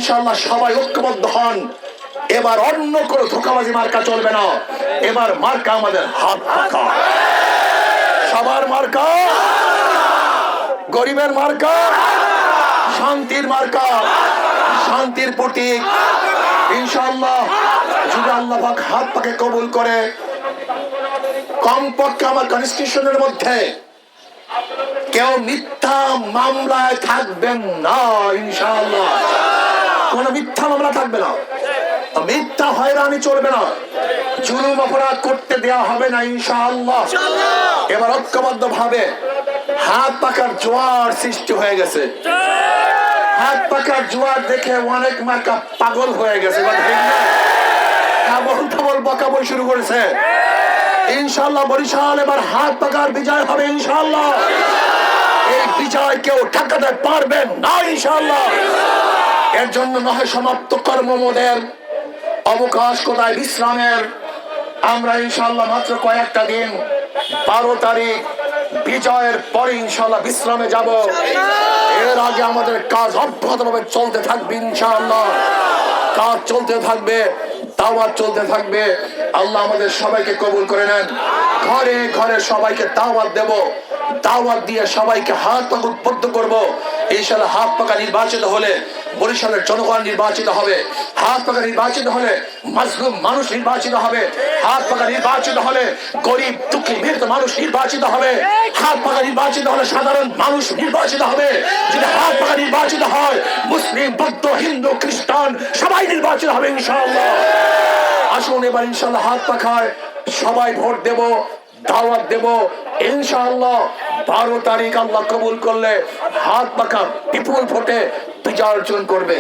ইনশাআল্লাহ সবাই ঐক্যবদ্ধ হন। এবার অন্য কোনো ধোঁকাবাজি মার্কা চলবে না, এবার মার্কা আমাদের হাত পাখা। সবার মার্কা, গরিবের মার্কা, শান্তির মার্কা, শান্তির প্রতীক। ইনশাআল্লাহ যদি আল্লাহ পাক হাত পাকে কবুল করে, কমপক্ষে আমার কনস্টিটিউশনের মধ্যে কেউ মিথ্যা মামলায় থাকবেন না। ইনশাআল্লাহ কোন মিথ্যা মামলা থাকবে না, মিথ্যা হয়রানি চলবে না, জুলুম অপরাধ করতে দেওয়া হবে না। ইনশাআল্লাহ এবার ঐক্যবদ্ধ ভাবে হাত পাকার জোয়ার সৃষ্টি হয়ে গেছে। হাত পাকার জোয়ার দেখে অনেক মার্কা পাগল হয়ে গেছে, বকাবই শুরু করেছে। ইনশাআল্লাহ বরিশাল এবার হাত পাকার বিজয় হবে। ইনশাআল্লাহ এই বিজয় কেউ ঠেকাতে পারবেন না। ইনশাআল্লাহ এর জন্য নহে সমাপ্ত কর্মমোদের অবকাশ কোথায় বিশ্রামের। আমরা ইনশাআল্লাহ মাত্র কয়েকটা দিন, 12 তারিখ বিজয়ের পরে ইনশাআল্লাহ বিশ্রামে যাব। এর আগে আমাদের কাজ অব্যাহতভাবে চলতে থাকবে। ইনশাআল্লাহ কাজ চলতে থাকবে, দাওয়াত চলতে থাকবে। আল্লাহ আমাদের সবাইকে কবুল করে নেন। ঘরে ঘরে সবাইকে দাওয়াত দেব, দাওয়াত দিয়ে সবাইকে হাত পাকা উদ্বুদ্ধ করবো। ইনশাআল্লাহ হাত পাকা নির্বাচিত হলে বরিশালের জনগণ নির্বাচিত হবে, হাত পাকা নির্বাচিত হলে মাজলুম মানুষ নির্বাচিত হবে, হাত পাকা নির্বাচিত হলে গরিব দুঃখী মৃত মানুষ নির্বাচিত হবে, হাত পাকা নির্বাচিত হলে সাধারণ মানুষ নির্বাচিত হবে। যদি হাত পাকা নির্বাচিত হয় মুসলিম, বৌদ্ধ, হিন্দু, খ্রিস্টান সবাই নির্বাচিত হবে। ইনশাআল্লাহ আসুন এবার ইনশাআল্লাহ হাত পাখায় সবাই ভোট দেব, দাওয়াত দেব। ইনশাআল্লাহ 12 তারিখ আল্লাহ কবুল করলে হাত পাখা বিপুল ভোটে বিজয় অর্জন করবে।